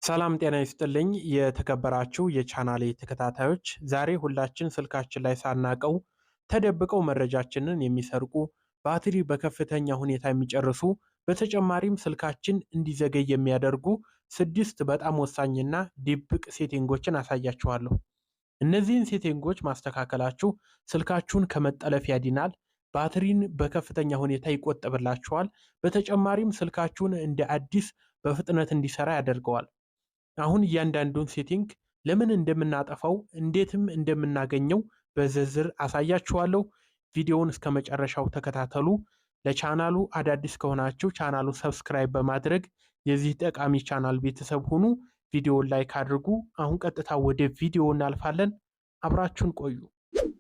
ሰላም ጤና ይስጥልኝ የተከበራችሁ የቻናሌ ተከታታዮች፣ ዛሬ ሁላችን ስልካችን ላይ ሳናቀው ተደብቀው መረጃችንን የሚሰርቁ ባትሪ በከፍተኛ ሁኔታ የሚጨርሱ በተጨማሪም ስልካችን እንዲዘገይ የሚያደርጉ 6 በጣም ወሳኝና ድብቅ ሴቲንጎችን አሳያችኋለሁ። እነዚህን ሴቲንጎች ማስተካከላችሁ ስልካችሁን ከመጠለፍ ያድናል፣ ባትሪን በከፍተኛ ሁኔታ ይቆጥብላችኋል። በተጨማሪም ስልካችሁን እንደ አዲስ በፍጥነት እንዲሰራ ያደርገዋል። አሁን እያንዳንዱን ሴቲንግ ለምን እንደምናጠፋው እንዴትም እንደምናገኘው በዝርዝር አሳያችኋለሁ። ቪዲዮውን እስከ መጨረሻው ተከታተሉ። ለቻናሉ አዳዲስ ከሆናችሁ ቻናሉን ሰብስክራይብ በማድረግ የዚህ ጠቃሚ ቻናል ቤተሰብ ሁኑ። ቪዲዮውን ላይክ አድርጉ። አሁን ቀጥታ ወደ ቪዲዮ እናልፋለን። አብራችሁን ቆዩ።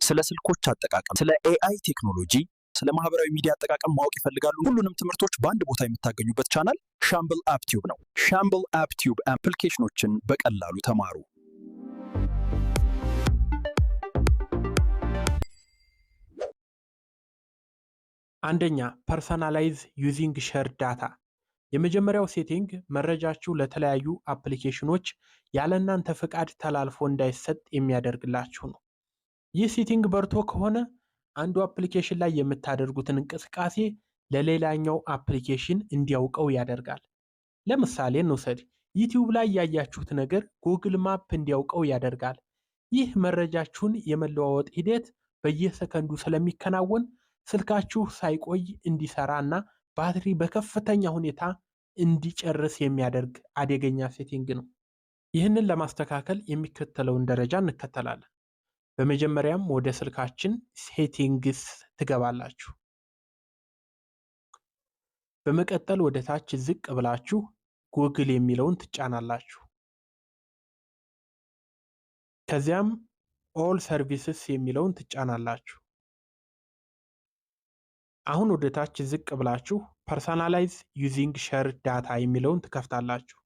ስለ ስልኮች አጠቃቀም፣ ስለ ኤአይ ቴክኖሎጂ፣ ስለ ማህበራዊ ሚዲያ አጠቃቀም ማወቅ ይፈልጋሉ? ሁሉንም ትምህርቶች በአንድ ቦታ የምታገኙበት ቻናል ሻምብል አፕ ቲዩብ ነው። ሻምብል አፕ ቲዩብ አፕሊኬሽኖችን በቀላሉ ተማሩ። አንደኛ፣ ፐርሰናላይዝ ዩዚንግ ሼር ዳታ። የመጀመሪያው ሴቲንግ መረጃችሁ ለተለያዩ አፕሊኬሽኖች ያለ እናንተ ፍቃድ ተላልፎ እንዳይሰጥ የሚያደርግላችሁ ነው። ይህ ሴቲንግ በርቶ ከሆነ አንዱ አፕሊኬሽን ላይ የምታደርጉትን እንቅስቃሴ ለሌላኛው አፕሊኬሽን እንዲያውቀው ያደርጋል። ለምሳሌ እንውሰድ። ዩቲዩብ ላይ ያያችሁት ነገር ጉግል ማፕ እንዲያውቀው ያደርጋል። ይህ መረጃችሁን የመለዋወጥ ሂደት በየሰከንዱ ስለሚከናወን ስልካችሁ ሳይቆይ እንዲሰራ እና ባትሪ በከፍተኛ ሁኔታ እንዲጨርስ የሚያደርግ አደገኛ ሴቲንግ ነው። ይህንን ለማስተካከል የሚከተለውን ደረጃ እንከተላለን። በመጀመሪያም ወደ ስልካችን ሴቲንግስ ትገባላችሁ። በመቀጠል ወደ ታች ዝቅ ብላችሁ ጉግል የሚለውን ትጫናላችሁ። ከዚያም ኦል ሰርቪስስ የሚለውን ትጫናላችሁ። አሁን ወደ ታች ዝቅ ብላችሁ ፐርሰናላይዝ ዩዚንግ ሼር ዳታ የሚለውን ትከፍታላችሁ።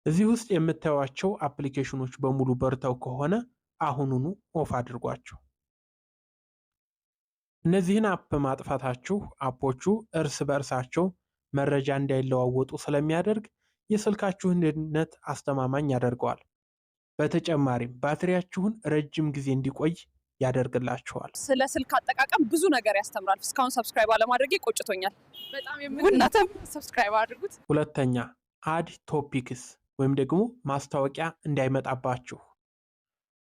እዚህ ውስጥ የምታዩቸው አፕሊኬሽኖች በሙሉ በርተው ከሆነ አሁኑኑ ኦፍ አድርጓቸው። እነዚህን አፕ ማጥፋታችሁ አፖቹ እርስ በእርሳቸው መረጃ እንዳይለዋወጡ ስለሚያደርግ የስልካችሁን ደህንነት አስተማማኝ ያደርገዋል። በተጨማሪም ባትሪያችሁን ረጅም ጊዜ እንዲቆይ ያደርግላችኋል። ስለ ስልክ አጠቃቀም ብዙ ነገር ያስተምራል። እስካሁን ሰብስክራይብ አለማድረጌ ቆጭቶኛል። በጣም የምናተም ሰብስክራይብ አድርጉት። ሁለተኛ፣ አድ ቶፒክስ ወይም ደግሞ ማስታወቂያ እንዳይመጣባችሁ።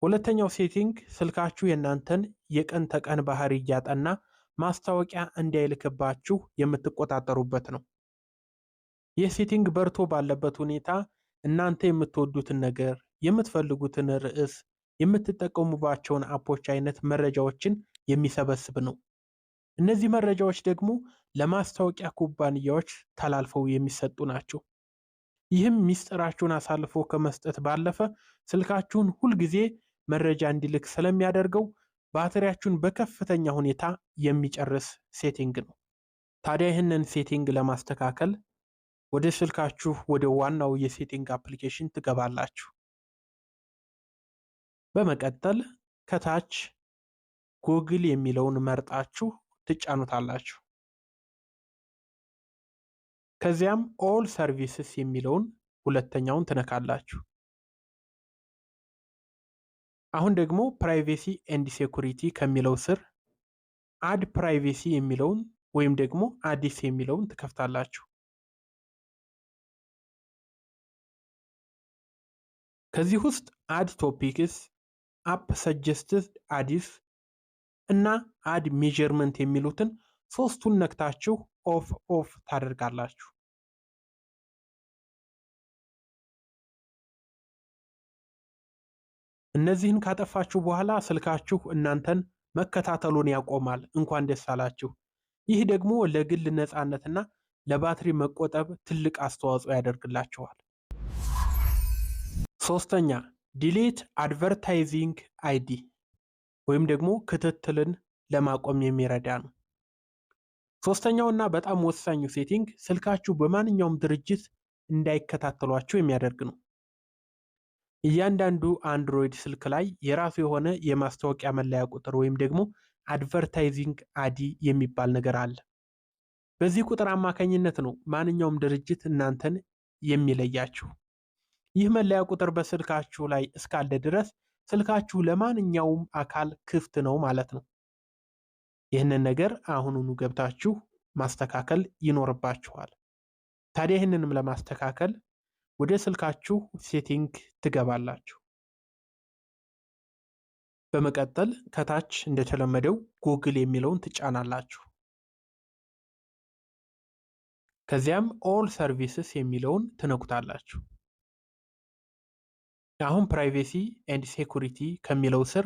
ሁለተኛው ሴቲንግ ስልካችሁ የእናንተን የቀን ተቀን ባህሪ እያጠና ማስታወቂያ እንዳይልክባችሁ የምትቆጣጠሩበት ነው። ይህ ሴቲንግ በርቶ ባለበት ሁኔታ እናንተ የምትወዱትን ነገር፣ የምትፈልጉትን ርዕስ፣ የምትጠቀሙባቸውን አፖች አይነት መረጃዎችን የሚሰበስብ ነው። እነዚህ መረጃዎች ደግሞ ለማስታወቂያ ኩባንያዎች ተላልፈው የሚሰጡ ናቸው። ይህም ሚስጥራችሁን አሳልፎ ከመስጠት ባለፈ ስልካችሁን ሁልጊዜ መረጃ እንዲልክ ስለሚያደርገው ባትሪያችሁን በከፍተኛ ሁኔታ የሚጨርስ ሴቲንግ ነው። ታዲያ ይህንን ሴቲንግ ለማስተካከል ወደ ስልካችሁ ወደ ዋናው የሴቲንግ አፕሊኬሽን ትገባላችሁ። በመቀጠል ከታች ጉግል የሚለውን መርጣችሁ ትጫኑታላችሁ። ከዚያም ኦል ሰርቪስስ የሚለውን ሁለተኛውን ትነካላችሁ። አሁን ደግሞ ፕራይቬሲ ኤንድ ሴኩሪቲ ከሚለው ስር አድ ፕራይቬሲ የሚለውን ወይም ደግሞ አዲስ የሚለውን ትከፍታላችሁ። ከዚህ ውስጥ አድ ቶፒክስ፣ አፕ ሰጀስትድ አዲስ እና አድ ሜዠርመንት የሚሉትን ሶስቱን ነክታችሁ ኦፍ ታደርጋላችሁ። እነዚህን ካጠፋችሁ በኋላ ስልካችሁ እናንተን መከታተሉን ያቆማል። እንኳን ደስ አላችሁ። ይህ ደግሞ ለግል ነፃነትና ለባትሪ መቆጠብ ትልቅ አስተዋጽኦ ያደርግላችኋል። ሶስተኛ፣ ዲሌት አድቨርታይዚንግ አይዲ ወይም ደግሞ ክትትልን ለማቆም የሚረዳ ነው። ሶስተኛውና በጣም ወሳኙ ሴቲንግ ስልካችሁ በማንኛውም ድርጅት እንዳይከታተሏችሁ የሚያደርግ ነው። እያንዳንዱ አንድሮይድ ስልክ ላይ የራሱ የሆነ የማስታወቂያ መለያ ቁጥር ወይም ደግሞ አድቨርታይዚንግ አዲ የሚባል ነገር አለ። በዚህ ቁጥር አማካኝነት ነው ማንኛውም ድርጅት እናንተን የሚለያችሁ። ይህ መለያ ቁጥር በስልካችሁ ላይ እስካለ ድረስ ስልካችሁ ለማንኛውም አካል ክፍት ነው ማለት ነው። ይህንን ነገር አሁኑኑ ገብታችሁ ማስተካከል ይኖርባችኋል። ታዲያ ይህንንም ለማስተካከል ወደ ስልካችሁ ሴቲንግ ትገባላችሁ። በመቀጠል ከታች እንደተለመደው ጉግል የሚለውን ትጫናላችሁ። ከዚያም ኦል ሰርቪስስ የሚለውን ትነኩታላችሁ። አሁን ፕራይቬሲ ኤንድ ሴኩሪቲ ከሚለው ስር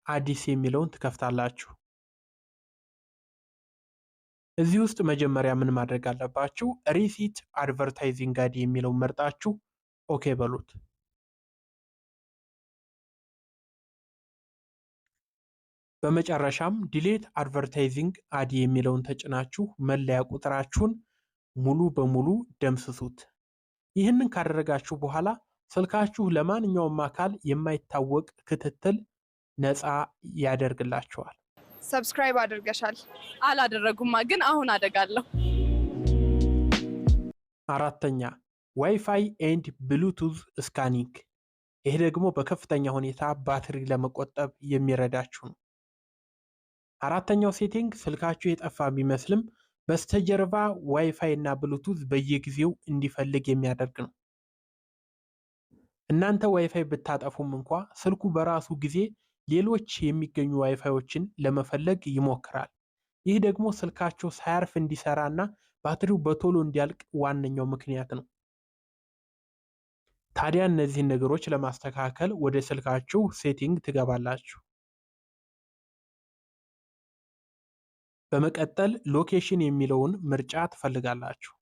አዲስ የሚለውን ትከፍታላችሁ። እዚህ ውስጥ መጀመሪያ ምን ማድረግ አለባችሁ? ሪሲት አድቨርታይዚንግ አድ የሚለውን መርጣችሁ ኦኬ በሉት። በመጨረሻም ዲሌት አድቨርታይዚንግ አድ የሚለውን ተጭናችሁ መለያ ቁጥራችሁን ሙሉ በሙሉ ደምስሱት። ይህንን ካደረጋችሁ በኋላ ስልካችሁ ለማንኛውም አካል የማይታወቅ ክትትል ነፃ ያደርግላችኋል። ሰብስክራይብ አድርገሻል? አላደረጉማ፣ ግን አሁን አደጋለሁ። አራተኛ ዋይፋይ ኤንድ ብሉቱዝ ስካኒንግ። ይሄ ደግሞ በከፍተኛ ሁኔታ ባትሪ ለመቆጠብ የሚረዳችሁ ነው። አራተኛው ሴቲንግ ስልካችሁ የጠፋ ቢመስልም በስተጀርባ ዋይፋይ እና ብሉቱዝ በየጊዜው እንዲፈልግ የሚያደርግ ነው። እናንተ ዋይፋይ ብታጠፉም እንኳ ስልኩ በራሱ ጊዜ ሌሎች የሚገኙ ዋይፋዮችን ለመፈለግ ይሞክራል። ይህ ደግሞ ስልካችሁ ሳያርፍ እንዲሰራ እና ባትሪው በቶሎ እንዲያልቅ ዋነኛው ምክንያት ነው። ታዲያ እነዚህን ነገሮች ለማስተካከል ወደ ስልካችሁ ሴቲንግ ትገባላችሁ። በመቀጠል ሎኬሽን የሚለውን ምርጫ ትፈልጋላችሁ።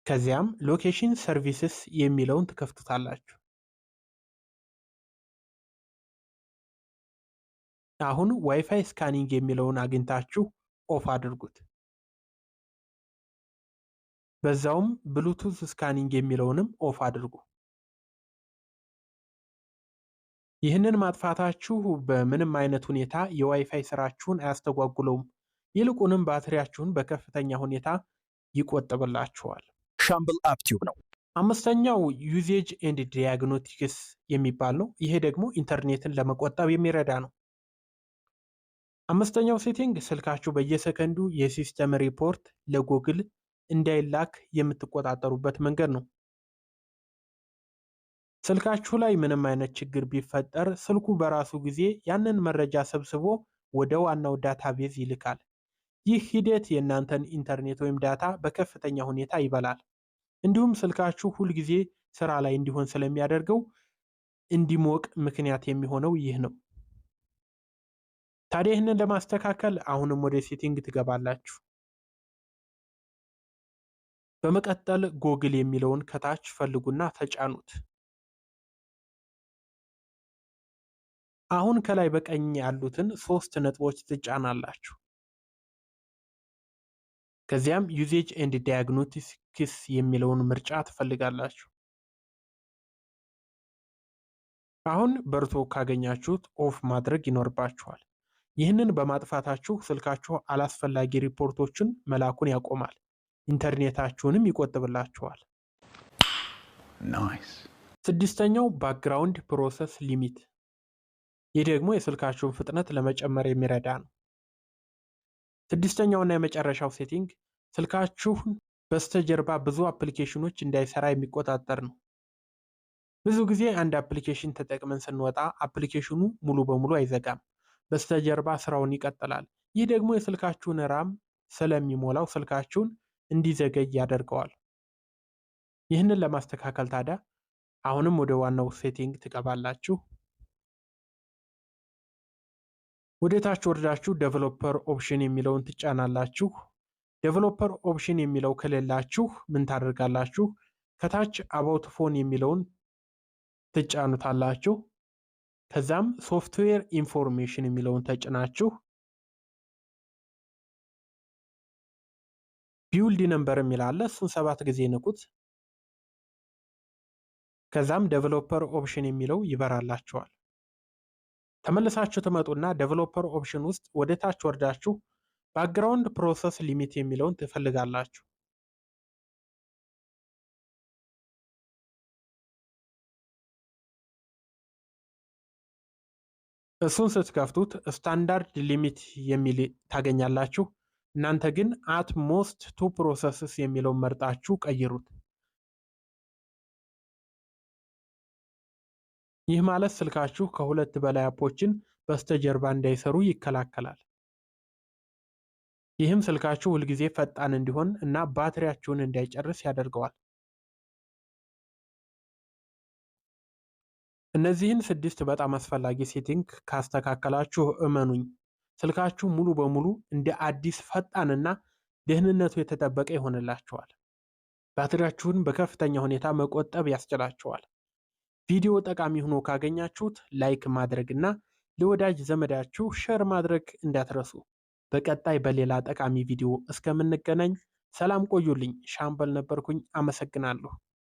ከዚያም ሎኬሽን ሰርቪስስ የሚለውን ትከፍቱታላችሁ። አሁን ዋይፋይ ስካኒንግ የሚለውን አግኝታችሁ ኦፍ አድርጉት። በዛውም ብሉቱዝ ስካኒንግ የሚለውንም ኦፍ አድርጉ። ይህንን ማጥፋታችሁ በምንም አይነት ሁኔታ የዋይፋይ ስራችሁን አያስተጓጉለውም። ይልቁንም ባትሪያችሁን በከፍተኛ ሁኔታ ይቆጥብላችኋል። ሻምብል አፕ ቲዩብ ነው። አምስተኛው ዩዜጅ ኤንድ ዲያግኖስቲክስ የሚባል ነው። ይሄ ደግሞ ኢንተርኔትን ለመቆጠብ የሚረዳ ነው። አምስተኛው ሴቲንግ ስልካችሁ በየሰከንዱ የሲስተም ሪፖርት ለጉግል እንዳይላክ የምትቆጣጠሩበት መንገድ ነው። ስልካችሁ ላይ ምንም አይነት ችግር ቢፈጠር ስልኩ በራሱ ጊዜ ያንን መረጃ ሰብስቦ ወደ ዋናው ዳታቤዝ ይልካል። ይህ ሂደት የእናንተን ኢንተርኔት ወይም ዳታ በከፍተኛ ሁኔታ ይበላል። እንዲሁም ስልካችሁ ሁልጊዜ ስራ ላይ እንዲሆን ስለሚያደርገው እንዲሞቅ ምክንያት የሚሆነው ይህ ነው። ታዲያ ይህንን ለማስተካከል አሁንም ወደ ሴቲንግ ትገባላችሁ። በመቀጠል ጎግል የሚለውን ከታች ፈልጉና ተጫኑት። አሁን ከላይ በቀኝ ያሉትን 3 ነጥቦች ትጫናላችሁ። ከዚያም ዩዜጅ ኤንድ ዲያግኖስቲክስ የሚለውን ምርጫ ትፈልጋላችሁ። አሁን በርቶ ካገኛችሁት ኦፍ ማድረግ ይኖርባችኋል። ይህንን በማጥፋታችሁ ስልካችሁ አላስፈላጊ ሪፖርቶችን መላኩን ያቆማል፣ ኢንተርኔታችሁንም ይቆጥብላችኋል። ስድስተኛው ባክግራውንድ ፕሮሰስ ሊሚት። ይህ ደግሞ የስልካችሁን ፍጥነት ለመጨመር የሚረዳ ነው። ስድስተኛውና የመጨረሻው ሴቲንግ ስልካችሁን በስተጀርባ ብዙ አፕሊኬሽኖች እንዳይሰራ የሚቆጣጠር ነው። ብዙ ጊዜ አንድ አፕሊኬሽን ተጠቅመን ስንወጣ አፕሊኬሽኑ ሙሉ በሙሉ አይዘጋም፣ በስተጀርባ ስራውን ይቀጥላል። ይህ ደግሞ የስልካችሁን ራም ስለሚሞላው ስልካችሁን እንዲዘገይ ያደርገዋል። ይህንን ለማስተካከል ታዲያ አሁንም ወደ ዋናው ሴቲንግ ትገባላችሁ። ወደ ታች ወርዳችሁ ዴቨሎፐር ኦፕሽን የሚለውን ትጫናላችሁ። ዴቨሎፐር ኦፕሽን የሚለው ከሌላችሁ ምን ታደርጋላችሁ? ከታች አባውት ፎን የሚለውን ትጫኑታላችሁ። ከዛም ሶፍትዌር ኢንፎርሜሽን የሚለውን ተጭናችሁ ቢውልድ ነምበር የሚላለ እሱን 7 ጊዜ ንኩት። ከዛም ዴቨሎፐር ኦፕሽን የሚለው ይበራላችኋል። ተመልሳችሁ ትመጡና ዴቨሎፐር ኦፕሽን ውስጥ ወደ ታች ወርዳችሁ ባክግራውንድ ፕሮሰስ ሊሚት የሚለውን ትፈልጋላችሁ። እሱን ስትከፍቱት ስታንዳርድ ሊሚት የሚል ታገኛላችሁ። እናንተ ግን አት ሞስት 2 ፕሮሰስስ የሚለውን መርጣችሁ ቀይሩት። ይህ ማለት ስልካችሁ ከሁለት በላይ አፖችን በስተጀርባ እንዳይሰሩ ይከላከላል። ይህም ስልካችሁ ሁልጊዜ ፈጣን እንዲሆን እና ባትሪያችሁን እንዳይጨርስ ያደርገዋል። እነዚህን 6 በጣም አስፈላጊ ሴቲንግ ካስተካከላችሁ እመኑኝ ስልካችሁ ሙሉ በሙሉ እንደ አዲስ ፈጣንና ደህንነቱ የተጠበቀ ይሆንላችኋል። ባትሪያችሁን በከፍተኛ ሁኔታ መቆጠብ ያስችላችኋል። ቪዲዮ ጠቃሚ ሆኖ ካገኛችሁት ላይክ ማድረግና ለወዳጅ ዘመዳችሁ ሼር ማድረግ እንዳትረሱ። በቀጣይ በሌላ ጠቃሚ ቪዲዮ እስከምንገናኝ ሰላም ቆዩልኝ። ሻምበል ነበርኩኝ። አመሰግናለሁ።